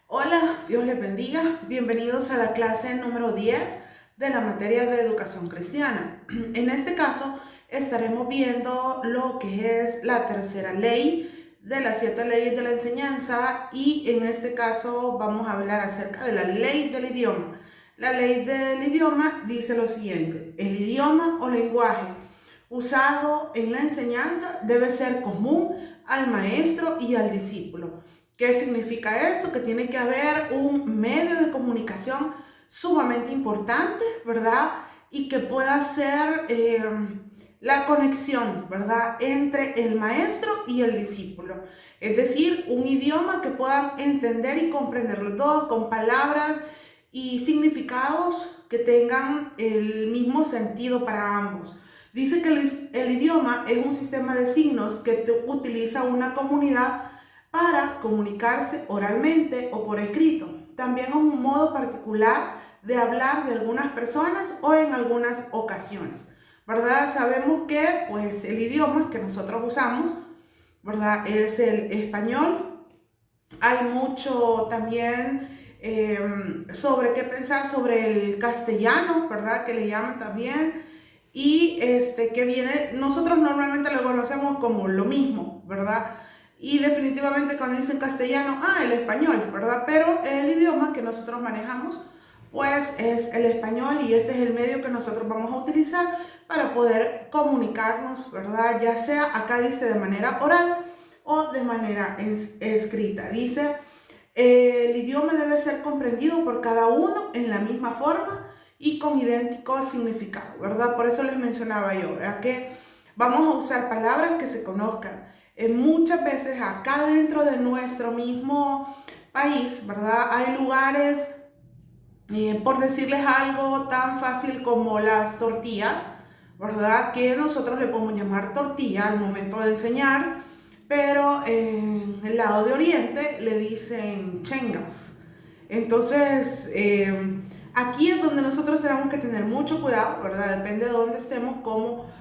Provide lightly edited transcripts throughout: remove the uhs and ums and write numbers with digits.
Hola, Dios les bendiga. Bienvenidos a la clase número 10 de la materia de educación cristiana. En este caso estaremos viendo lo que es la tercera ley de las 7 leyes de la enseñanza y en este caso vamos a hablar acerca de la ley del idioma. La ley del idioma dice lo siguiente: el idioma o lenguaje usado en la enseñanza debe ser común al maestro y al discípulo. ¿Qué significa eso? Que tiene que haber un medio de comunicación sumamente importante, ¿verdad? Y que pueda ser la conexión, ¿verdad? Entre el maestro y el discípulo. Es decir, un idioma que puedan entender y comprender los dos con palabras y significados que tengan el mismo sentido para ambos. Dice que el idioma es un sistema de signos que utiliza una comunidad para comunicarse oralmente o por escrito. También es un modo particular de hablar de algunas personas o en algunas ocasiones, ¿verdad? Sabemos que pues el idioma que nosotros usamos, ¿verdad? Es el español. Hay mucho también sobre qué pensar sobre el castellano, ¿verdad? Que le llaman también. Y que viene, nosotros normalmente lo conocemos como lo mismo, ¿verdad? Y definitivamente cuando dicen castellano, el español, ¿verdad? Pero el idioma que nosotros manejamos, pues es el español y este es el medio que nosotros vamos a utilizar para poder comunicarnos, ¿verdad? Ya sea, acá dice de manera oral o de manera escrita. Dice, el idioma debe ser comprendido por cada uno en la misma forma y con idéntico significado, ¿verdad? Por eso les mencionaba yo, ¿verdad? Que vamos a usar palabras que se conozcan. Muchas veces acá dentro de nuestro mismo país, ¿verdad? Hay lugares, por decirles algo tan fácil como las tortillas, ¿verdad? Que nosotros le podemos llamar tortilla al momento de enseñar, pero en el lado de Oriente le dicen chengas. Entonces, aquí es donde nosotros tenemos que tener mucho cuidado, ¿verdad? Depende de dónde estemos, cómo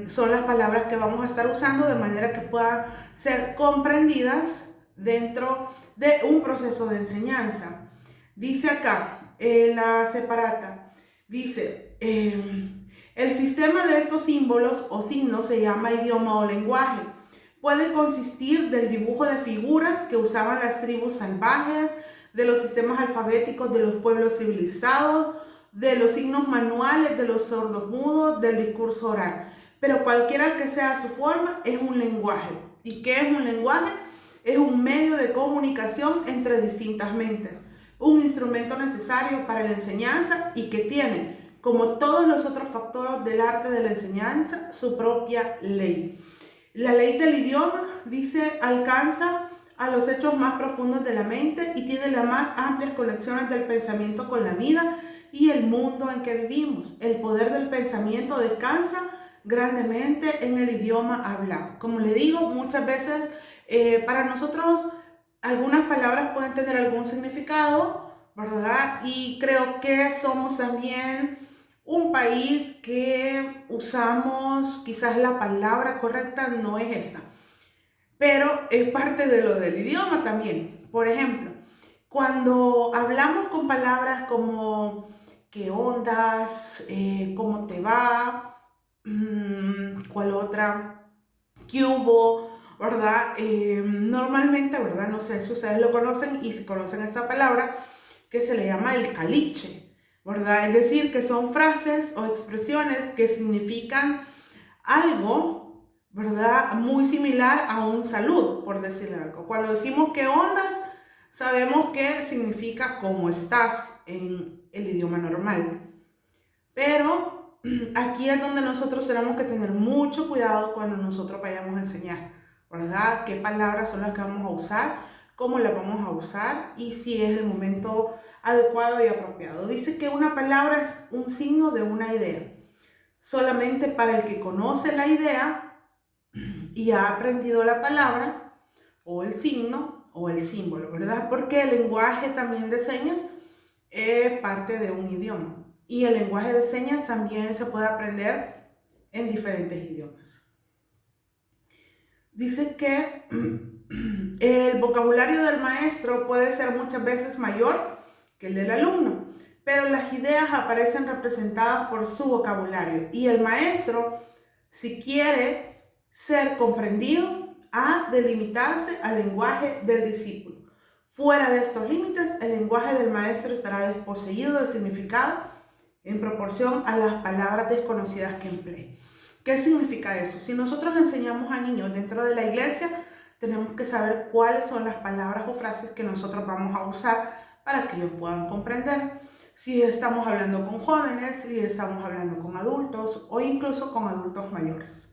son las palabras que vamos a estar usando, de manera que puedan ser comprendidas dentro de un proceso de enseñanza. Dice acá, la separata, dice, el sistema de estos símbolos o signos se llama idioma o lenguaje. Puede consistir del dibujo de figuras que usaban las tribus salvajes, de los sistemas alfabéticos de los pueblos civilizados, de los signos manuales de los sordos mudos, del discurso oral. Pero cualquiera que sea su forma, es un lenguaje. ¿Y qué es un lenguaje? Es un medio de comunicación entre distintas mentes, un instrumento necesario para la enseñanza y que tiene, como todos los otros factores del arte de la enseñanza, su propia ley. La ley del idioma, dice, alcanza a los hechos más profundos de la mente y tiene las más amplias conexiones del pensamiento con la vida y el mundo en que vivimos. El poder del pensamiento descansa grandemente en el idioma hablado. Como le digo, muchas veces para nosotros algunas palabras pueden tener algún significado, ¿verdad? Y creo que somos también un país que usamos, quizás la palabra correcta no es esta, pero es parte de lo del idioma también. Por ejemplo, cuando hablamos con palabras como qué ondas, cómo te va, cuál otra, qué hubo, ¿verdad? Normalmente, ¿verdad? No sé si ustedes lo conocen y si conocen esta palabra que se le llama el caliche, ¿verdad? Es decir, que son frases o expresiones que significan algo, ¿verdad? Muy similar a un saludo, por decir algo. Cuando decimos qué ondas, sabemos que significa cómo estás en el idioma normal. Pero aquí es donde nosotros tenemos que tener mucho cuidado cuando nosotros vayamos a enseñar, ¿verdad? ¿Qué palabras son las que vamos a usar? ¿Cómo las vamos a usar? Y si es el momento adecuado y apropiado. Dice que una palabra es un signo de una idea. Solamente para el que conoce la idea y ha aprendido la palabra o el signo o el símbolo, ¿verdad? Porque el lenguaje también de señas es parte de un idioma. Y el lenguaje de señas también se puede aprender en diferentes idiomas. Dice que El vocabulario del maestro puede ser muchas veces mayor que el del alumno, pero las ideas aparecen representadas por su vocabulario y el maestro, si quiere ser comprendido, ha de limitarse al lenguaje del discípulo. Fuera de estos límites, el lenguaje del maestro estará desposeído de significado en proporción a las palabras desconocidas que emplee. ¿Qué significa eso? Si nosotros enseñamos a niños dentro de la iglesia, tenemos que saber cuáles son las palabras o frases que nosotros vamos a usar para que ellos puedan comprender. Si estamos hablando con jóvenes, si estamos hablando con adultos o incluso con adultos mayores.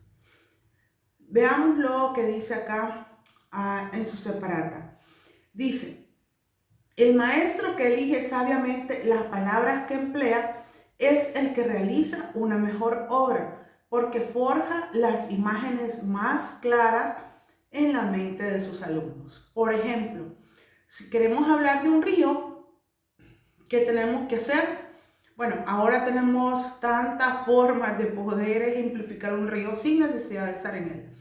Veamos lo que dice acá en su separata. Dice, el maestro que elige sabiamente las palabras que emplea es el que realiza una mejor obra, porque forja las imágenes más claras en la mente de sus alumnos. Por ejemplo, si queremos hablar de un río, ¿qué tenemos que hacer? Bueno, ahora tenemos tantas formas de poder ejemplificar un río sin necesidad de estar en él.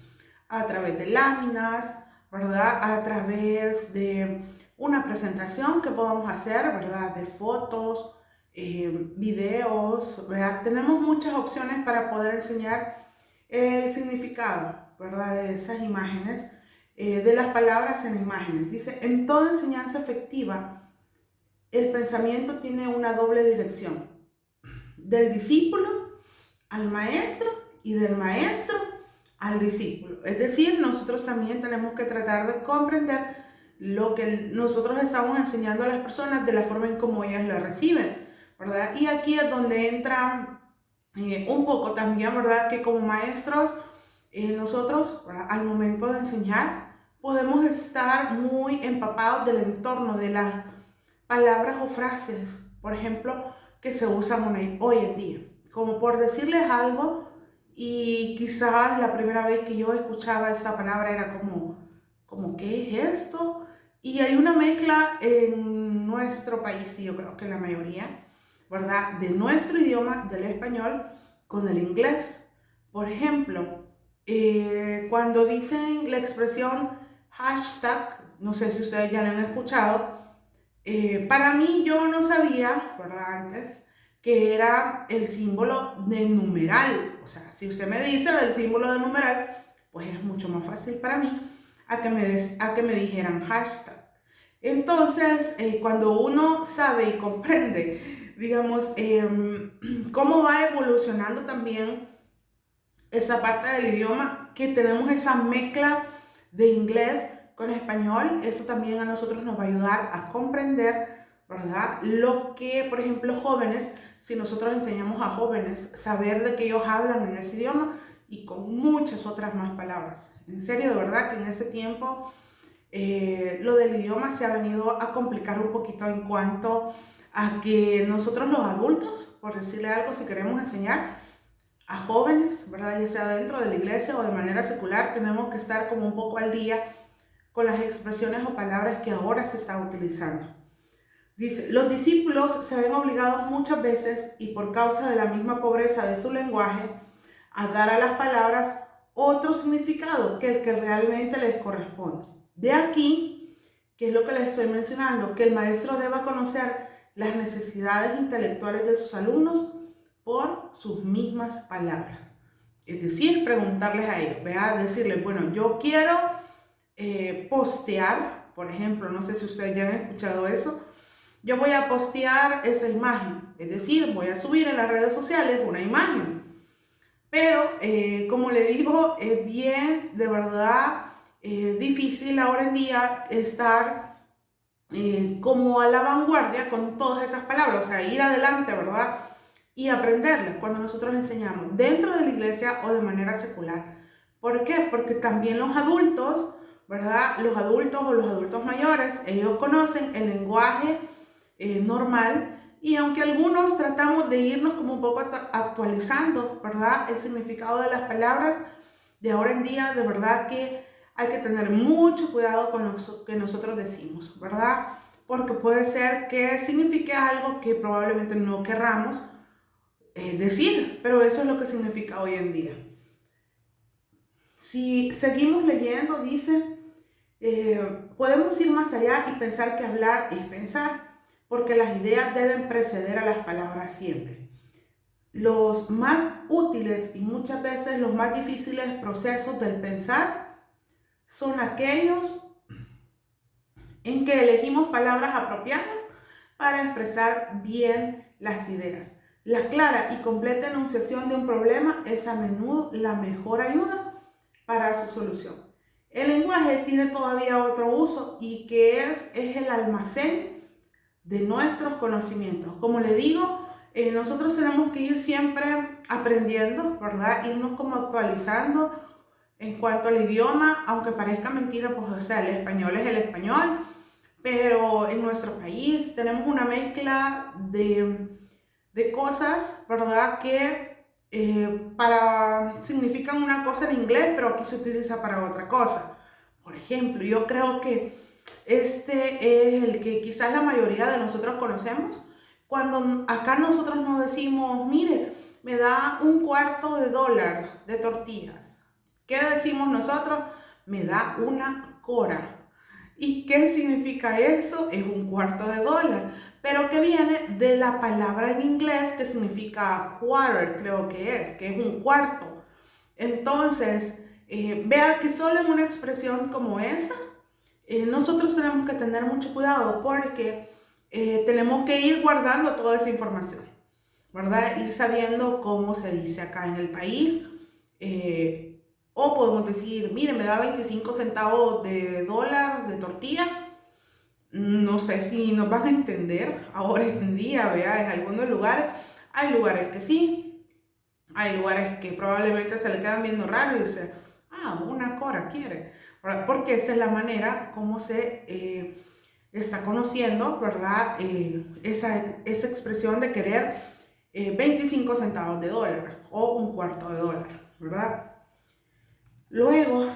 A través de láminas, ¿verdad? A través de una presentación que podamos hacer, ¿verdad? De fotos, videos, ¿verdad? Tenemos muchas opciones para poder enseñar el significado, ¿verdad? De esas imágenes, de las palabras en imágenes. Dice, en toda enseñanza efectiva, el pensamiento tiene una doble dirección, del discípulo al maestro y del maestro al discípulo. Es decir, nosotros también tenemos que tratar de comprender lo que nosotros estamos enseñando a las personas de la forma en cómo ellas lo reciben, ¿verdad? Y aquí es donde entra un poco también, ¿verdad? Que como maestros, nosotros, ¿verdad? Al momento de enseñar, podemos estar muy empapados del entorno, de las palabras o frases, por ejemplo, que se usan hoy en día. Como por decirles algo, y quizás la primera vez que yo escuchaba esta palabra era como ¿qué es esto? Y hay una mezcla en nuestro país, y yo creo que la mayoría, ¿verdad? De nuestro idioma, del español, con el inglés. Por ejemplo, cuando dicen la expresión hashtag, no sé si ustedes ya lo han escuchado, para mí yo no sabía, ¿verdad? Antes, que era el símbolo de numeral. O sea, si usted me dice del símbolo de numeral, pues es mucho más fácil para mí a que me dijeran hashtag. Entonces, cuando uno sabe y comprende, digamos, cómo va evolucionando también esa parte del idioma, que tenemos esa mezcla de inglés con español, eso también a nosotros nos va a ayudar a comprender, ¿verdad? Lo que, por ejemplo, jóvenes, si nosotros enseñamos a jóvenes, saber de que ellos hablan en ese idioma y con muchas otras más palabras. En serio, de verdad que en este tiempo lo del idioma se ha venido a complicar un poquito en cuanto a que nosotros los adultos, por decirle algo, si queremos enseñar a jóvenes, ¿verdad? Ya sea dentro de la iglesia o de manera secular, tenemos que estar como un poco al día con las expresiones o palabras que ahora se están utilizando. Dice, los discípulos se ven obligados muchas veces y por causa de la misma pobreza de su lenguaje a dar a las palabras otro significado que el que realmente les corresponde. De aquí, que es lo que les estoy mencionando, que el maestro deba conocer las necesidades intelectuales de sus alumnos por sus mismas palabras. Es decir, preguntarles a ellos, ¿verdad? Decirles, bueno, yo quiero postear, por ejemplo, no sé si ustedes ya han escuchado eso, yo voy a postear esa imagen, es decir, voy a subir en las redes sociales una imagen. Pero, como le digo, es bien, de verdad, difícil ahora en día estar como a la vanguardia con todas esas palabras, o sea, ir adelante, ¿verdad? Y aprenderlas cuando nosotros enseñamos dentro de la iglesia o de manera secular. ¿Por qué? Porque también los adultos, ¿verdad? Los adultos o los adultos mayores, ellos conocen el lenguaje normal, y aunque algunos tratamos de irnos como un poco actualizando, ¿verdad? El significado de las palabras de ahora en día, de verdad que hay que tener mucho cuidado con lo que nosotros decimos, ¿verdad? Porque puede ser que signifique algo que probablemente no querramos decir, pero eso es lo que significa hoy en día. Si seguimos leyendo, dice, podemos ir más allá y pensar que hablar es pensar, porque las ideas deben preceder a las palabras siempre. Los más útiles y muchas veces los más difíciles procesos del pensar son aquellos en que elegimos palabras apropiadas para expresar bien las ideas. La clara y completa enunciación de un problema es a menudo la mejor ayuda para su solución. El lenguaje tiene todavía otro uso y que es el almacén de nuestros conocimientos. Como le digo, nosotros tenemos que ir siempre aprendiendo, ¿verdad? Irnos como actualizando en cuanto al idioma, aunque parezca mentira, pues o sea, el español es el español, pero en nuestro país tenemos una mezcla de cosas, ¿verdad? Que significan una cosa en inglés, pero aquí se utiliza para otra cosa. Por ejemplo, yo creo que este es el que quizás la mayoría de nosotros conocemos. Cuando acá nosotros nos decimos, mire, me da $1/4 de tortillas. ¿Qué decimos nosotros? Me da una cora. ¿Y qué significa eso? Es $1/4, pero que viene de la palabra en inglés que significa quarter, creo que es un cuarto. Entonces, vea que solo en una expresión como esa, nosotros tenemos que tener mucho cuidado porque tenemos que ir guardando toda esa información, ¿verdad? Ir sabiendo cómo se dice acá en el país. O podemos decir, mire, me da 25 centavos de dólar de tortilla. No sé si nos van a entender ahora en día, ¿verdad? En algunos lugares. Hay lugares que sí. Hay lugares que probablemente se le quedan viendo raro y dicen, una cora quiere, ¿verdad? Porque esa es la manera como se está conociendo, ¿verdad? Esa expresión de querer 25 centavos de dólar o $1/4, ¿verdad? Luego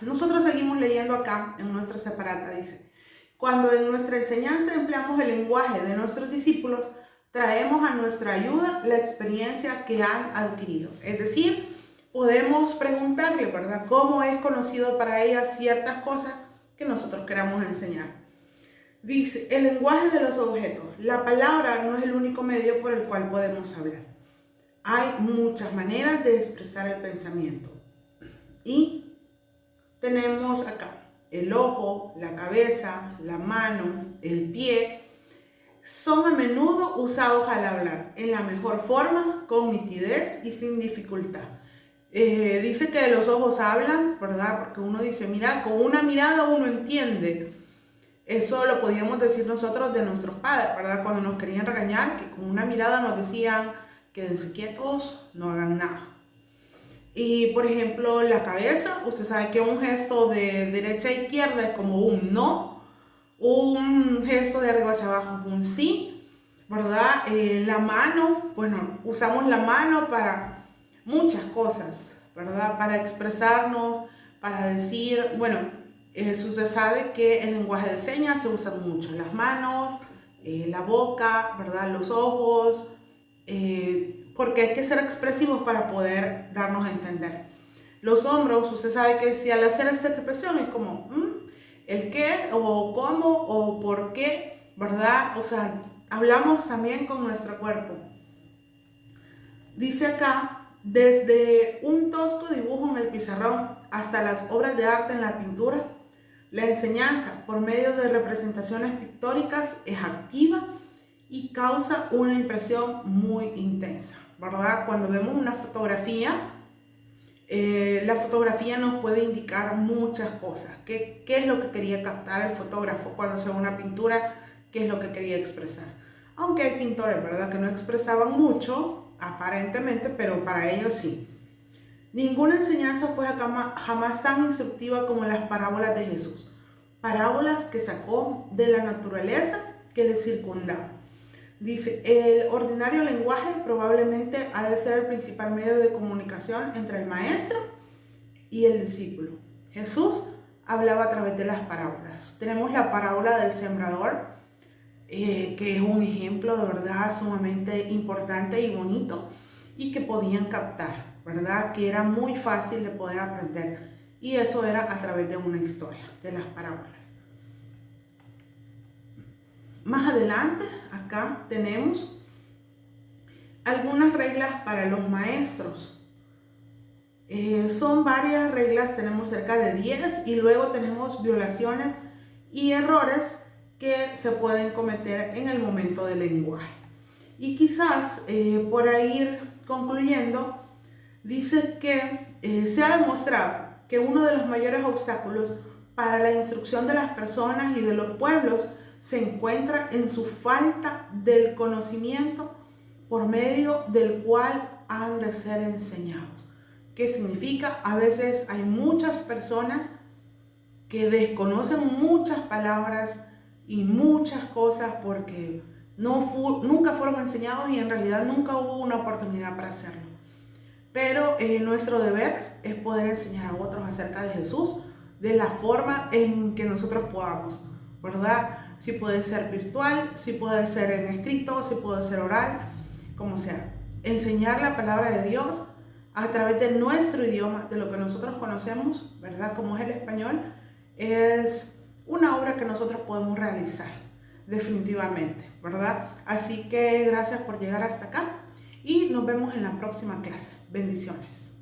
nosotros seguimos leyendo acá en nuestra separata, dice, cuando en nuestra enseñanza empleamos el lenguaje de nuestros discípulos, traemos a nuestra ayuda la experiencia que han adquirido. Es decir, podemos preguntarle, ¿verdad?, cómo es conocido para ellas ciertas cosas que nosotros queramos enseñar. Dice, el lenguaje de los objetos. La palabra no es el único medio por el cual podemos hablar. Hay muchas maneras de expresar el pensamiento. Y tenemos acá el ojo, la cabeza, la mano, el pie. Son a menudo usados al hablar en la mejor forma, con nitidez y sin dificultad. Dice que los ojos hablan, ¿verdad? Porque uno dice, mira, con una mirada uno entiende. Eso lo podíamos decir nosotros de nuestros padres, ¿verdad? Cuando nos querían regañar, que con una mirada nos decían, quédense quietos, no hagan nada. Y por ejemplo, la cabeza, usted sabe que un gesto de derecha a izquierda es como un no, un gesto de arriba hacia abajo es un sí, ¿verdad? La mano, bueno, usamos la mano para muchas cosas, ¿verdad? Para expresarnos, para decir, bueno, usted sabe que el lenguaje de señas se usan mucho, las manos, la boca, ¿verdad? Los ojos, porque hay que ser expresivos para poder darnos a entender. Los hombros, usted sabe que si al hacer esta expresión es como el qué o cómo o por qué, ¿verdad? O sea, hablamos también con nuestro cuerpo. Dice acá, desde un tosco dibujo en el pizarrón hasta las obras de arte en la pintura, la enseñanza por medio de representaciones pictóricas es activa y causa una impresión muy intensa, ¿verdad? Cuando vemos una fotografía, la fotografía nos puede indicar muchas cosas. ¿Qué es lo que quería captar el fotógrafo cuando se ve una pintura? ¿Qué es lo que quería expresar? Aunque hay pintores, ¿verdad?, que no expresaban mucho, aparentemente, pero para ellos sí. Ninguna enseñanza fue jamás tan instructiva como las parábolas de Jesús. Parábolas que sacó de la naturaleza que le circundaba. Dice, el ordinario lenguaje probablemente ha de ser el principal medio de comunicación entre el maestro y el discípulo. Jesús hablaba a través de las parábolas. Tenemos la parábola del sembrador, que es un ejemplo de verdad sumamente importante y bonito y que podían captar, ¿verdad? Que era muy fácil de poder aprender. y eso era a través de una historia, de las parábolas. Más adelante, acá tenemos algunas reglas para los maestros. Son varias reglas, tenemos cerca de 10 y luego tenemos violaciones y errores que se pueden cometer en el momento del lenguaje. Y quizás por ir concluyendo, dice que se ha demostrado que uno de los mayores obstáculos para la instrucción de las personas y de los pueblos se encuentra en su falta del conocimiento por medio del cual han de ser enseñados. ¿Qué significa? A veces hay muchas personas que desconocen muchas palabras y muchas cosas porque nunca fueron enseñados y en realidad nunca hubo una oportunidad para hacerlo. Pero nuestro deber es poder enseñar a otros acerca de Jesús de la forma en que nosotros podamos, ¿verdad? Si puede ser virtual, si puede ser en escrito, si puede ser oral, como sea. Enseñar la palabra de Dios a través de nuestro idioma, de lo que nosotros conocemos, ¿verdad? Como es el español, es una obra que nosotros podemos realizar, definitivamente, ¿verdad? Así que gracias por llegar hasta acá y nos vemos en la próxima clase. Bendiciones.